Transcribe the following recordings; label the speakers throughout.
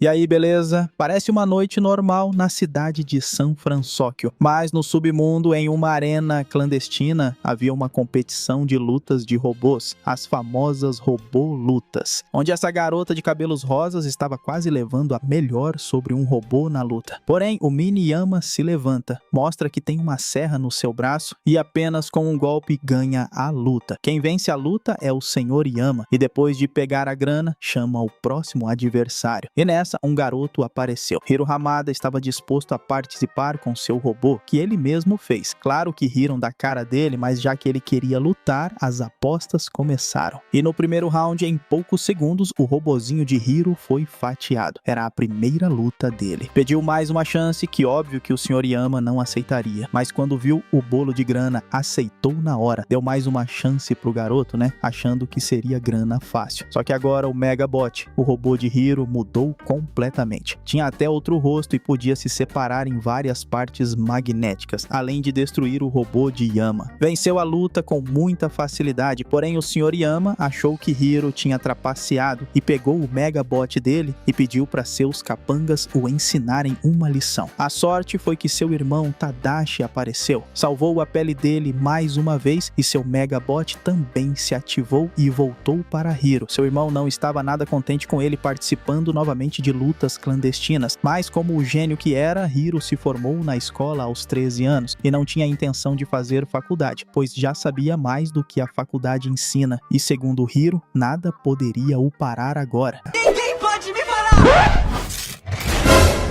Speaker 1: E aí, beleza? Parece uma noite normal na cidade de San Francisco, mas no submundo, em uma arena clandestina, havia uma competição de lutas de robôs, as famosas robô-lutas, onde essa garota de cabelos rosas estava quase levando a melhor sobre um robô na luta. Porém, o Mini Yama se levanta, mostra que tem uma serra no seu braço e apenas com um golpe ganha a luta. Quem vence a luta é o Sr. Yama, e depois de pegar a grana, chama o próximo adversário. E nessa, um garoto apareceu. Hiro Hamada estava disposto a participar com seu robô, que ele mesmo fez. Claro que riram da cara dele, mas já que ele queria lutar, as apostas começaram. E no primeiro round, em poucos segundos, o robozinho de Hiro foi fatiado. Era a primeira luta dele. Pediu mais uma chance, que óbvio que o Sr. Yama não aceitaria. Mas quando viu o bolo de grana, aceitou na hora. Deu mais uma chance pro garoto, né? Achando que seria grana fácil. Só que agora o Megabot, o robô de Hiro, mudou completamente. Tinha até outro rosto e podia se separar em várias partes magnéticas, além de destruir o robô de Yama. Venceu a luta com muita facilidade, porém o Sr. Yama achou que Hiro tinha trapaceado e pegou o Megabot dele e pediu para seus capangas o ensinarem uma lição. A sorte foi que seu irmão Tadashi apareceu, salvou a pele dele mais uma vez e seu Megabot também se ativou e voltou para Hiro. Seu irmão não estava nada contente com ele participando novamente de lutas clandestinas, mas como o gênio que era, Hiro se formou na escola aos 13 anos e não tinha a intenção de fazer faculdade, pois já sabia mais do que a faculdade ensina, e segundo Hiro, nada poderia o parar agora.
Speaker 2: Ninguém pode me parar!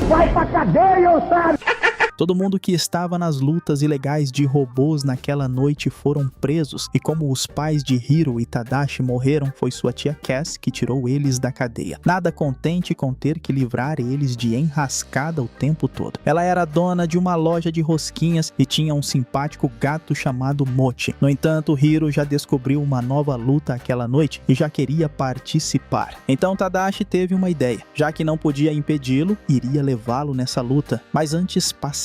Speaker 2: Vai pra cadeia, otário!
Speaker 1: Todo mundo que estava nas lutas ilegais de robôs naquela noite foram presos, e como os pais de Hiro e Tadashi morreram, foi sua tia Cass que tirou eles da cadeia. Nada contente com ter que livrar eles de enrascada o tempo todo. Ela era dona de uma loja de rosquinhas e tinha um simpático gato chamado Mochi. No entanto, Hiro já descobriu uma nova luta aquela noite e já queria participar. Então Tadashi teve uma ideia. Já que não podia impedi-lo, iria levá-lo nessa luta, mas antes passaria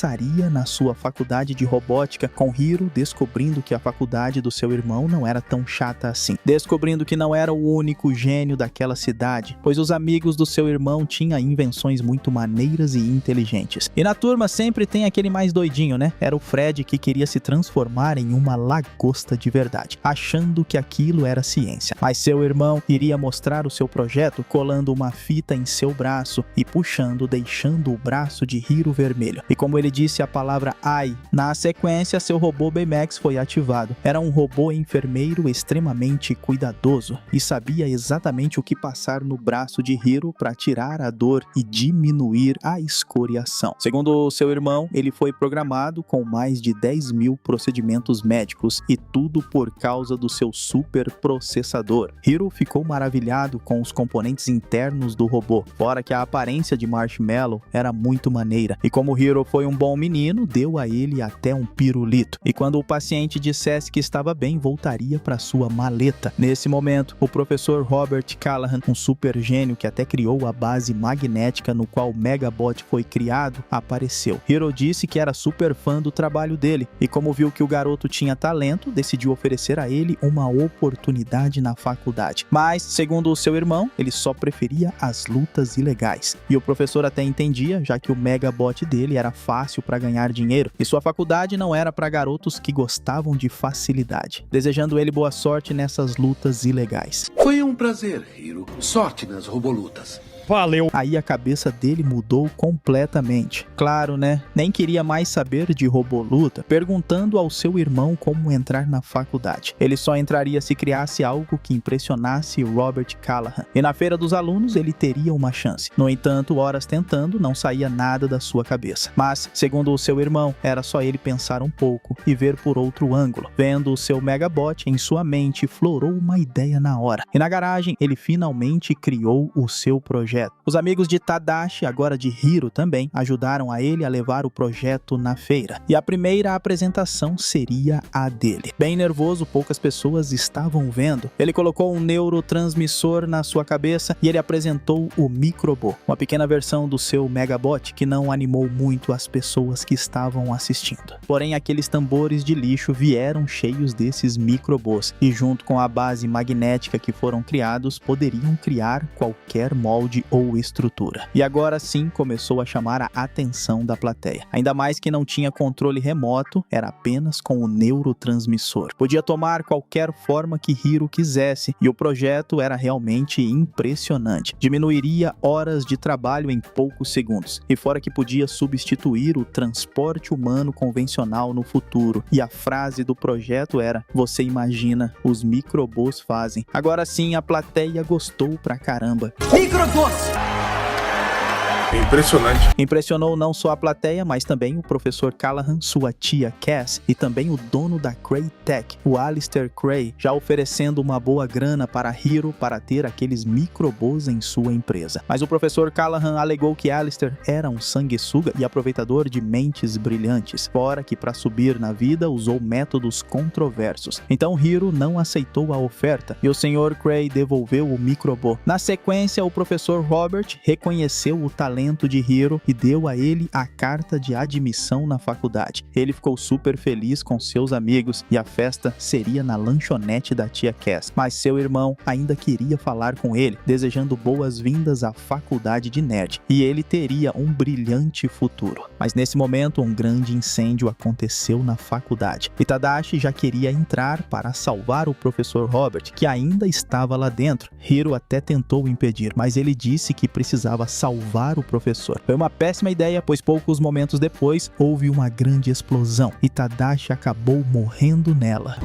Speaker 1: na sua faculdade de robótica, com Hiro descobrindo que a faculdade do seu irmão não era tão chata assim. Descobrindo que não era o único gênio daquela cidade, pois os amigos do seu irmão tinham invenções muito maneiras e inteligentes. E na turma sempre tem aquele mais doidinho, né? Era o Fred, que queria se transformar em uma lagosta de verdade, achando que aquilo era ciência. Mas seu irmão iria mostrar o seu projeto colando uma fita em seu braço e puxando, deixando o braço de Hiro vermelho. E como ele disse a palavra AI, na sequência seu robô Baymax foi ativado. Era um robô enfermeiro extremamente cuidadoso e sabia exatamente o que passar no braço de Hiro para tirar a dor e diminuir a escoriação. Segundo seu irmão, ele foi programado com mais de 10.000 procedimentos médicos, e tudo por causa do seu super processador. Hiro ficou maravilhado com os componentes internos do robô, fora que a aparência de Marshmallow era muito maneira, e como Hiro foi um bom menino, deu a ele até um pirulito. E quando o paciente dissesse que estava bem, voltaria para sua maleta. Nesse momento, o professor Robert Callahan, um super gênio que até criou a base magnética no qual o Megabot foi criado, apareceu. Hiro disse que era super fã do trabalho dele, e como viu que o garoto tinha talento, decidiu oferecer a ele uma oportunidade na faculdade. Mas, segundo o seu irmão, ele só preferia as lutas ilegais. E o professor até entendia, já que o Megabot dele era fácil para ganhar dinheiro, e sua faculdade não era para garotos que gostavam de facilidade, desejando ele boa sorte nessas lutas ilegais.
Speaker 3: Foi um prazer, Hiro. Sorte nas robolutas.
Speaker 1: Valeu! Aí a cabeça dele mudou completamente. Claro, né? Nem queria mais saber de roboluta, perguntando ao seu irmão como entrar na faculdade. Ele só entraria se criasse algo que impressionasse Robert Callahan. E na feira dos alunos ele teria uma chance. No entanto, horas tentando, não saía nada da sua cabeça. Mas, segundo o seu irmão, era só ele pensar um pouco e ver por outro ângulo. Vendo o seu Megabot em sua mente, florou uma ideia na hora. E na garagem, ele finalmente criou o seu projeto. Os amigos de Tadashi, agora de Hiro também, ajudaram a ele a levar o projeto na feira. E a primeira apresentação seria a dele. Bem nervoso, poucas pessoas estavam vendo. Ele colocou um neurotransmissor na sua cabeça e ele apresentou o Microbot, uma pequena versão do seu Megabot que não animou muito as pessoas que estavam assistindo. Porém, aqueles tambores de lixo vieram cheios desses Microbots e junto com a base magnética que foram criados, poderiam criar qualquer molde idade ou estrutura. E agora sim começou a chamar a atenção da plateia. Ainda mais que não tinha controle remoto, era apenas com o neurotransmissor. Podia tomar qualquer forma que Hiro quisesse, e o projeto era realmente impressionante. Diminuiria horas de trabalho em poucos segundos, e fora que podia substituir o transporte humano convencional no futuro. E a frase do projeto era: "Você imagina, os microbôs fazem". Agora sim, a plateia gostou pra caramba.
Speaker 2: Microbôs!
Speaker 3: Impressionante.
Speaker 1: Impressionou não só a plateia, mas também o professor Callahan, sua tia Cass, e também o dono da Cray Tech, o Alistair Cray, já oferecendo uma boa grana para Hiro para ter aqueles microbôs em sua empresa. Mas o professor Callahan alegou que Alistair era um sanguessuga e aproveitador de mentes brilhantes, fora que para subir na vida usou métodos controversos. Então Hiro não aceitou a oferta e o Sr. Cray devolveu o microbô. Na sequência, o professor Robert reconheceu o talento de Hiro e deu a ele a carta de admissão na faculdade. Ele ficou super feliz com seus amigos e a festa seria na lanchonete da tia Cass. Mas seu irmão ainda queria falar com ele, desejando boas-vindas à faculdade de nerd, e ele teria um brilhante futuro. Mas nesse momento, um grande incêndio aconteceu na faculdade e Tadashi já queria entrar para salvar o professor Robert, que ainda estava lá dentro. Hiro até tentou impedir, mas ele disse que precisava salvar o professor. Foi uma péssima ideia, pois poucos momentos depois houve uma grande explosão e Tadashi acabou morrendo nela.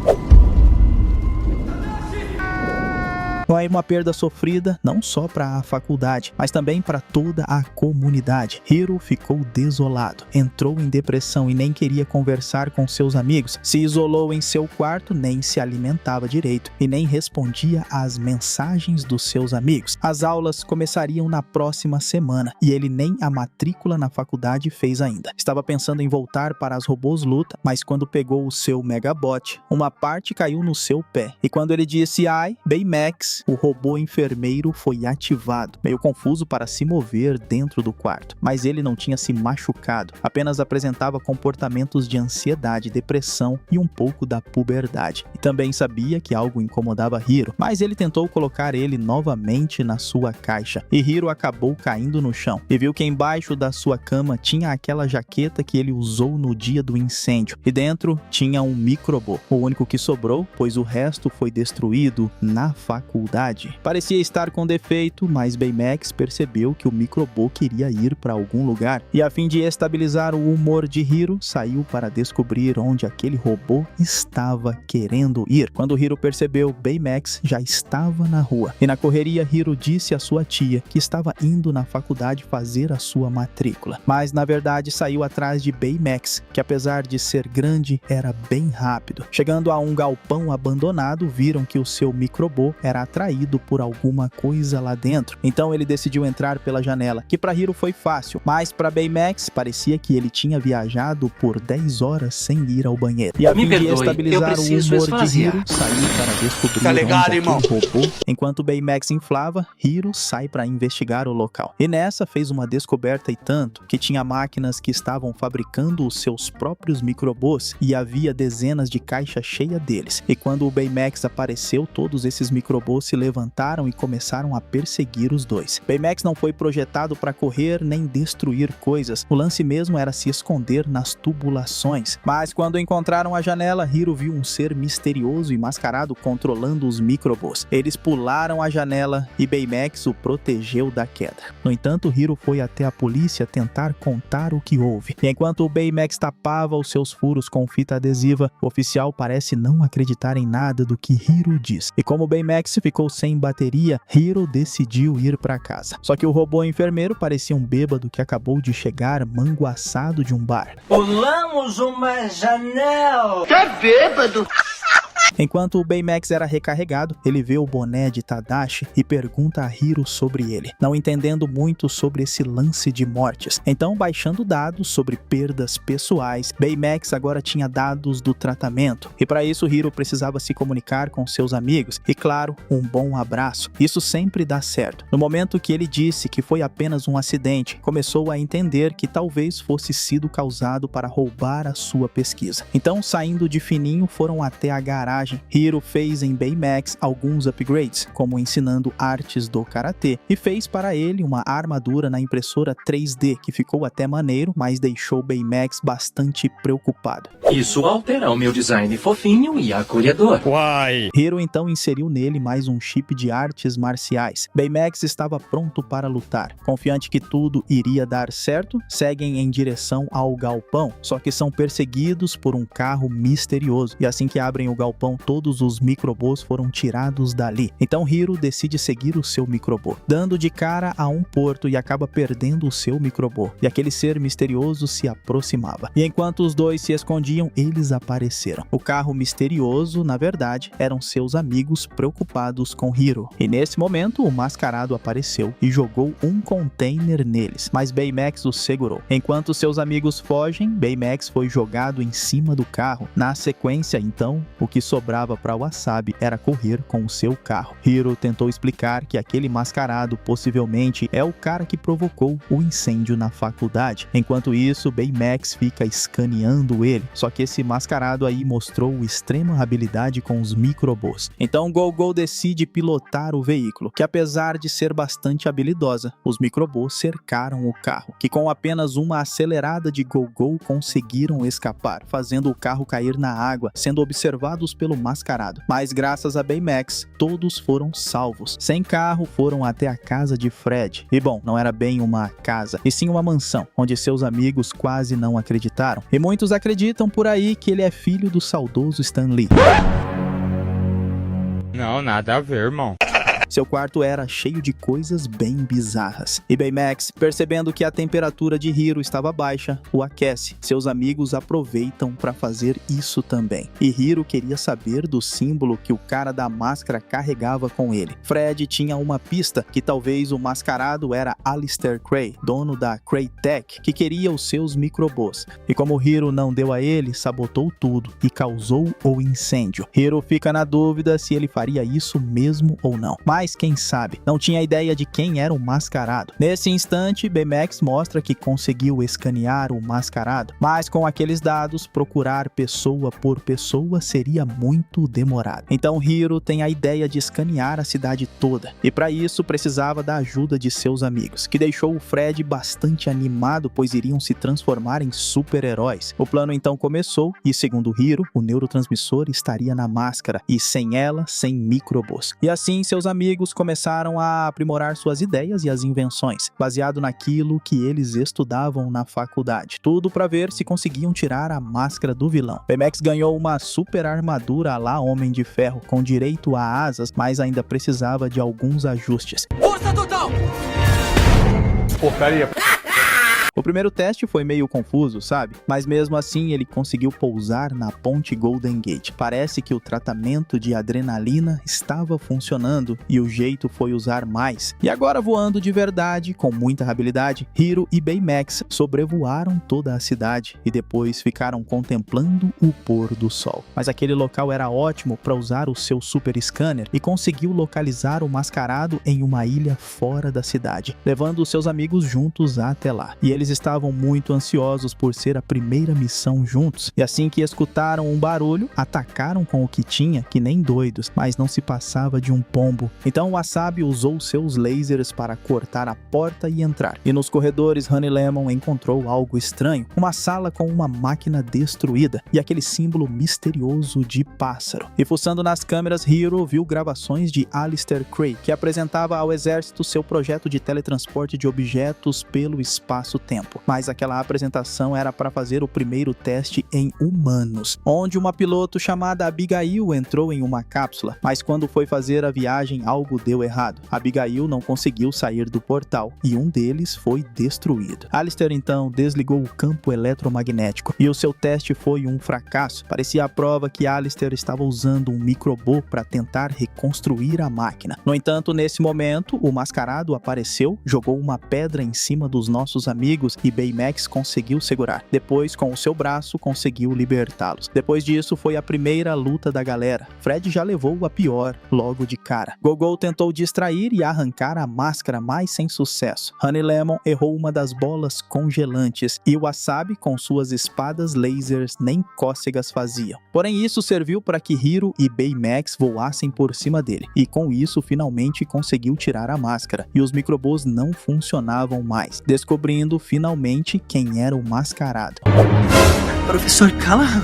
Speaker 1: Foi uma perda sofrida não só para a faculdade, mas também para toda a comunidade. Hiro ficou desolado, entrou em depressão e nem queria conversar com seus amigos, se isolou em seu quarto, nem se alimentava direito e nem respondia às mensagens dos seus amigos. As aulas começariam na próxima semana e ele nem a matrícula na faculdade fez ainda. Estava pensando em voltar para as robôs luta, mas quando pegou o seu Megabot, uma parte caiu no seu pé. E quando ele disse "ai", Baymax, o robô enfermeiro, foi ativado, meio confuso para se mover dentro do quarto. Mas ele não tinha se machucado, apenas apresentava comportamentos de ansiedade, depressão e um pouco da puberdade. E também sabia que algo incomodava Hiro, mas ele tentou colocar ele novamente na sua caixa. E Hiro acabou caindo no chão e viu que embaixo da sua cama tinha aquela jaqueta que ele usou no dia do incêndio. E dentro tinha um microbô, o único que sobrou, pois o resto foi destruído na faculdade. Parecia estar com defeito, mas Baymax percebeu que o microbô queria ir para algum lugar e, a fim de estabilizar o humor de Hiro, saiu para descobrir onde aquele robô estava querendo ir. Quando Hiro percebeu, Baymax já estava na rua e na correria Hiro disse à sua tia que estava indo na faculdade fazer a sua matrícula, mas na verdade saiu atrás de Baymax, que apesar de ser grande, era bem rápido. Chegando a um galpão abandonado, viram que o seu microbô era atraído por alguma coisa lá dentro. Então ele decidiu entrar pela janela, que para Hiro foi fácil, mas para Baymax parecia que ele tinha viajado por 10 horas sem ir ao banheiro. E a fim de estabilizar o humor de Hiro, saiu para descobrir onde aquele robô. Enquanto Baymax inflava, Hiro sai para investigar o local. E nessa fez uma descoberta e tanto, que tinha máquinas que estavam fabricando os seus próprios microbôs e havia dezenas de caixas cheias deles. E quando o Baymax apareceu, todos esses microbôs se levantaram e começaram a perseguir os dois. Baymax não foi projetado para correr nem destruir coisas, o lance mesmo era se esconder nas tubulações. Mas quando encontraram a janela, Hiro viu um ser misterioso e mascarado controlando os microbôs. Eles pularam a janela e Baymax o protegeu da queda. No entanto, Hiro foi até a polícia tentar contar o que houve. E enquanto o Baymax tapava os seus furos com fita adesiva, o oficial parece não acreditar em nada do que Hiro diz. E como Baymax ficou sem bateria, Hiro decidiu ir para casa. Só que o robô enfermeiro parecia um bêbado que acabou de chegar manguaçado de um bar.
Speaker 2: Pulamos uma janela! Tá bêbado!
Speaker 1: Enquanto o Baymax era recarregado, ele vê o boné de Tadashi e pergunta a Hiro sobre ele, não entendendo muito sobre esse lance de mortes. Então, baixando dados sobre perdas pessoais, Baymax agora tinha dados do tratamento. E para isso, Hiro precisava se comunicar com seus amigos e, claro, um bom abraço. Isso sempre dá certo. No momento que ele disse que foi apenas um acidente, começou a entender que talvez fosse sido causado para roubar a sua pesquisa. Então, saindo de fininho, foram até a garagem viagem, Hiro fez em Baymax alguns upgrades, como ensinando artes do karatê, e fez para ele uma armadura na impressora 3D, que ficou até maneiro, mas deixou Baymax bastante preocupado.
Speaker 4: Isso altera o meu design fofinho e acolhedor.
Speaker 5: Uai!
Speaker 1: Hiro então inseriu nele mais um chip de artes marciais. Baymax estava pronto para lutar. Confiante que tudo iria dar certo, seguem em direção ao galpão, só que são perseguidos por um carro misterioso. E assim que abrem o galpão, todos os microbôs foram tirados dali. Então Hiro decide seguir o seu microbô, dando de cara a um porto e acaba perdendo o seu microbô. E aquele ser misterioso se aproximava. E enquanto os dois se escondiam, eles apareceram. O carro misterioso, na verdade, eram seus amigos preocupados com Hiro. E nesse momento, o mascarado apareceu e jogou um container neles, mas Baymax o segurou. Enquanto seus amigos fogem, Baymax foi jogado em cima do carro. Na sequência, então, o que sobrava para Wasabi era correr com o seu carro. Hiro tentou explicar que aquele mascarado possivelmente é o cara que provocou o incêndio na faculdade. Enquanto isso, Baymax fica escaneando ele, só que esse mascarado aí mostrou extrema habilidade com os microbôs. Então Gogol decide pilotar o veículo, que apesar de ser bastante habilidosa, os microbôs cercaram o carro, que com apenas uma acelerada de Gogol conseguiram escapar, fazendo o carro cair na água, sendo observados pelo mascarado. Mas graças a Baymax, todos foram salvos. Sem carro, foram até a casa de Fred. E bom, não era bem uma casa, e sim uma mansão, onde seus amigos quase não acreditaram. E muitos acreditam por aí que ele é filho do saudoso Stan Lee.
Speaker 5: Não, nada a ver, irmão.
Speaker 1: Seu quarto era cheio de coisas bem bizarras. E Baymax, percebendo que a temperatura de Hiro estava baixa, o aquece. Seus amigos aproveitam para fazer isso também. E Hiro queria saber do símbolo que o cara da máscara carregava com ele. Fred tinha uma pista que talvez o mascarado era Alistair Cray, dono da Crytek, que queria os seus microbôs. E como Hiro não deu a ele, sabotou tudo e causou o incêndio. Hiro fica na dúvida se ele faria isso mesmo ou não. Mas quem sabe, não tinha ideia de quem era o mascarado. Nesse instante, Baymax mostra que conseguiu escanear o mascarado, mas com aqueles dados, procurar pessoa por pessoa seria muito demorado. Então Hiro tem a ideia de escanear a cidade toda, e para isso precisava da ajuda de seus amigos, que deixou o Fred bastante animado, pois iriam se transformar em super-heróis. O plano então começou, e segundo Hiro, o neurotransmissor estaria na máscara, e sem ela, sem microbôs. E assim seus amigos começaram a aprimorar suas ideias e as invenções, baseado naquilo que eles estudavam na faculdade. Tudo para ver se conseguiam tirar a máscara do vilão. Baymax ganhou uma super armadura à la Homem de Ferro, com direito a asas, mas ainda precisava de alguns ajustes.
Speaker 2: Força total!
Speaker 5: Porcaria.
Speaker 1: O primeiro teste foi meio confuso, sabe? Mas mesmo assim ele conseguiu pousar na ponte Golden Gate. Parece que o tratamento de adrenalina estava funcionando e o jeito foi usar mais. E agora voando de verdade, com muita habilidade, Hiro e Baymax sobrevoaram toda a cidade e depois ficaram contemplando o pôr do sol. Mas aquele local era ótimo para usar o seu super scanner e conseguiu localizar o mascarado em uma ilha fora da cidade, levando os seus amigos juntos até lá. E eles estavam muito ansiosos por ser a primeira missão juntos, e assim que escutaram um barulho, atacaram com o que tinha, que nem doidos, mas não se passava de um pombo. Então Wasabi usou seus lasers para cortar a porta e entrar. E nos corredores, Honey Lemon encontrou algo estranho, uma sala com uma máquina destruída e aquele símbolo misterioso de pássaro. E fuçando nas câmeras, Hiro viu gravações de Alistair Cray, que apresentava ao exército seu projeto de teletransporte de objetos pelo espaço-tempo. Mas aquela apresentação era para fazer o primeiro teste em humanos, onde uma piloto chamada Abigail entrou em uma cápsula, mas quando foi fazer a viagem algo deu errado. Abigail não conseguiu sair do portal e um deles foi destruído. Alistair então desligou o campo eletromagnético e o seu teste foi um fracasso. Parecia a prova que Alistair estava usando um microbô para tentar reconstruir a máquina. No entanto, nesse momento, o mascarado apareceu, jogou uma pedra em cima dos nossos amigos amigos e Baymax conseguiu segurar. Depois, com o seu braço, conseguiu libertá-los. Depois disso, foi a primeira luta da galera. Fred já levou a pior logo de cara. Gogol tentou distrair e arrancar a máscara, mas sem sucesso. Honey Lemon errou uma das bolas congelantes e o Wasabi, com suas espadas lasers, nem cócegas faziam. Porém, isso serviu para que Hiro e Baymax voassem por cima dele, e com isso finalmente conseguiu tirar a máscara, e os microbos não funcionavam mais, descobrindo finalmente quem era o mascarado.
Speaker 2: Professor Callahan?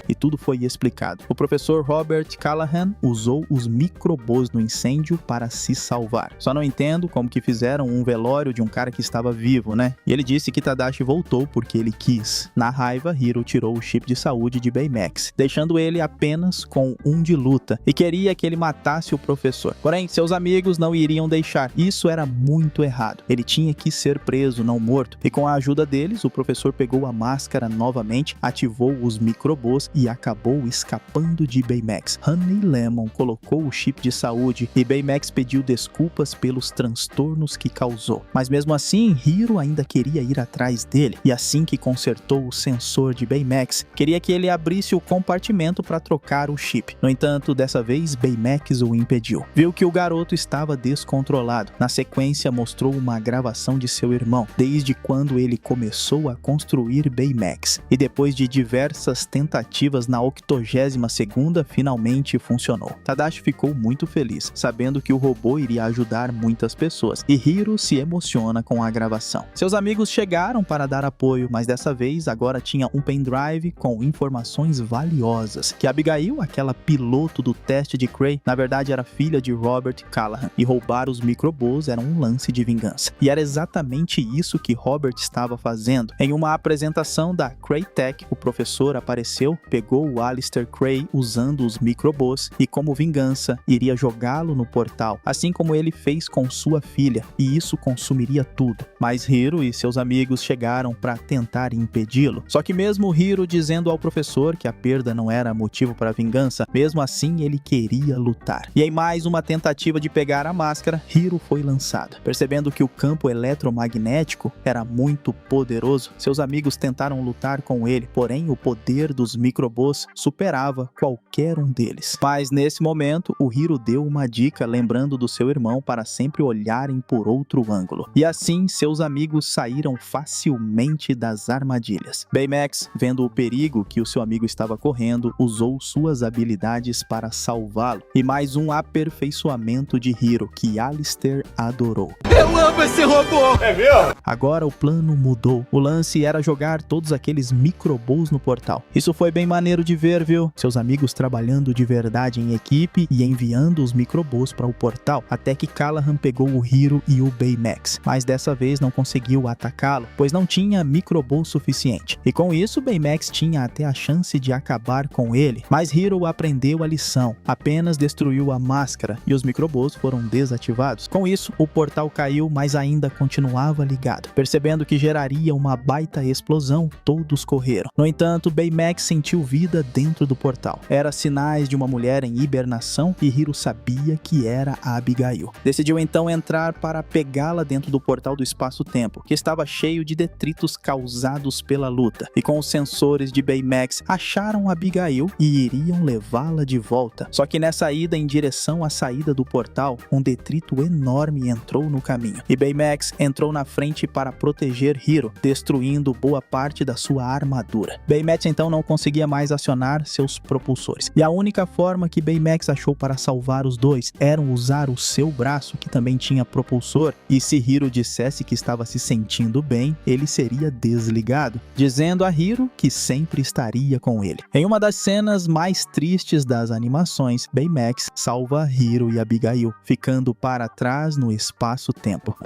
Speaker 1: E tudo foi explicado. O professor Robert Callahan usou os microbos no incêndio para se salvar. Só não entendo como que fizeram um velório de um cara que estava vivo, né? E ele disse que Tadashi voltou porque ele quis. Na raiva, Hiro tirou o chip de saúde de Baymax, deixando ele apenas com um de luta, e queria que ele matasse o professor. Porém, seus amigos não iriam deixar. Isso era muito errado. Ele tinha que ser preso, não morto. E com a ajuda deles, o professor pegou a máscara novamente, ativou os microbos e acabou escapando de Baymax. Honey Lemon colocou o chip de saúde e Baymax pediu desculpas pelos transtornos que causou. Mas mesmo assim, Hiro ainda queria ir atrás dele, e assim que consertou o sensor de Baymax, queria que ele abrisse o compartimento para trocar o chip. No entanto, dessa vez Baymax o impediu. Viu que o garoto estava descontrolado. Na sequência, mostrou uma gravação de seu irmão, desde quando ele começou a construir Baymax. E depois de diversas tentativas, na 82ª finalmente funcionou. Tadashi ficou muito feliz, sabendo que o robô iria ajudar muitas pessoas, e Hiro se emociona com a gravação. Seus amigos chegaram para dar apoio, mas dessa vez agora tinha um pendrive com informações valiosas, que Abigail, aquela piloto do teste de Cray, na verdade era filha de Robert Callahan, e roubar os microbos era um lance de vingança. E era exatamente isso que Robert estava fazendo. Em uma apresentação da Crytek, o professor apareceu, pegou o Alistair Cray usando os microbos e, como vingança, iria jogá-lo no portal, assim como ele fez com sua filha, e isso consumiria tudo. Mas Hiro e seus amigos chegaram para tentar impedi-lo. Só que mesmo Hiro dizendo ao professor que a perda não era motivo para vingança, mesmo assim ele queria lutar. E em mais uma tentativa de pegar a máscara, Hiro foi lançado. Percebendo que o campo eletromagnético era muito poderoso, seus amigos tentaram lutar com ele, porém o poder dos microbos superava qualquer um deles. Mas nesse momento, o Hiro deu uma dica, lembrando do seu irmão para sempre olharem por outro ângulo. E assim, seus amigos saíram facilmente das armadilhas. Baymax, vendo o perigo que o seu amigo estava correndo, usou suas habilidades para salvá-lo. E mais um aperfeiçoamento de Hiro, que Alistair adorou.
Speaker 2: Eu amo esse robô! É mesmo?
Speaker 1: Agora o plano mudou. O lance era jogar todos aqueles microbos no portal. Isso foi bem maneiro de ver, viu? Seus amigos trabalhando de verdade em equipe e enviando os microbos para o portal, até que Callahan pegou o Hiro e o Baymax. Mas dessa vez não conseguiu atacá-lo, pois não tinha microbo suficiente. E com isso, Baymax tinha até a chance de acabar com ele. Mas Hiro aprendeu a lição. Apenas destruiu a máscara e os microbos foram desativados. Com isso, o portal caiu, mas ainda continuava ligado. Percebendo que geraria uma baita explosão, todos correram. No entanto, Baymax sentiu vida dentro do portal. Era sinais de uma mulher em hibernação e Hiro sabia que era a Abigail. Decidiu então entrar para pegá-la dentro do portal do espaço-tempo, que estava cheio de detritos causados pela luta. E com os sensores de Baymax, acharam a Abigail e iriam levá-la de volta. Só que nessa ida em direção à saída do portal, um detrito enorme entrou no caminho. E Baymax entrou na frente para proteger Hiro, destruindo boa parte da sua armadura. Baymax então não conseguia mais acionar seus propulsores. E a única forma que Baymax achou para salvar os dois era usar o seu braço, que também tinha propulsor, e se Hiro dissesse que estava se sentindo bem, ele seria desligado, dizendo a Hiro que sempre estaria com ele. Em uma das cenas mais tristes das animações, Baymax salva Hiro e Abigail, ficando para trás no espaço-tempo.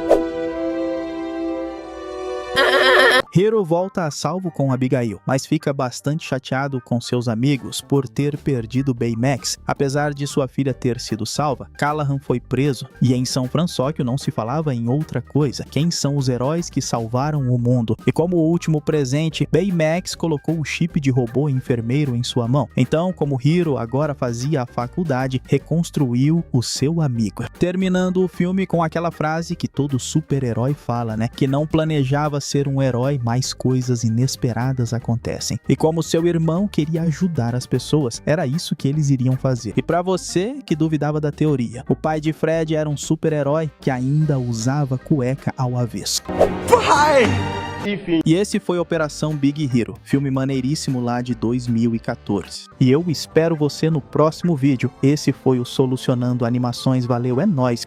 Speaker 1: Hiro volta a salvo com Abigail, mas fica bastante chateado com seus amigos por ter perdido Baymax. Apesar de sua filha ter sido salva, Callahan foi preso, e em São Francisco não se falava em outra coisa. Quem são os heróis que salvaram o mundo? E como último presente, Baymax colocou o chip de robô enfermeiro em sua mão. Então, como Hiro agora fazia a faculdade, reconstruiu o seu amigo. Terminando o filme com aquela frase que todo super-herói fala, né? Que não planejava ser um herói, mas coisas inesperadas acontecem. E como seu irmão queria ajudar as pessoas, era isso que eles iriam fazer. E pra você que duvidava da teoria, o pai de Fred era um super-herói que ainda usava cueca ao avesso. E esse foi Operação Big Hero, filme maneiríssimo lá de 2014. E eu espero você no próximo vídeo. Esse foi o Solucionando Animações. Valeu, é nóis!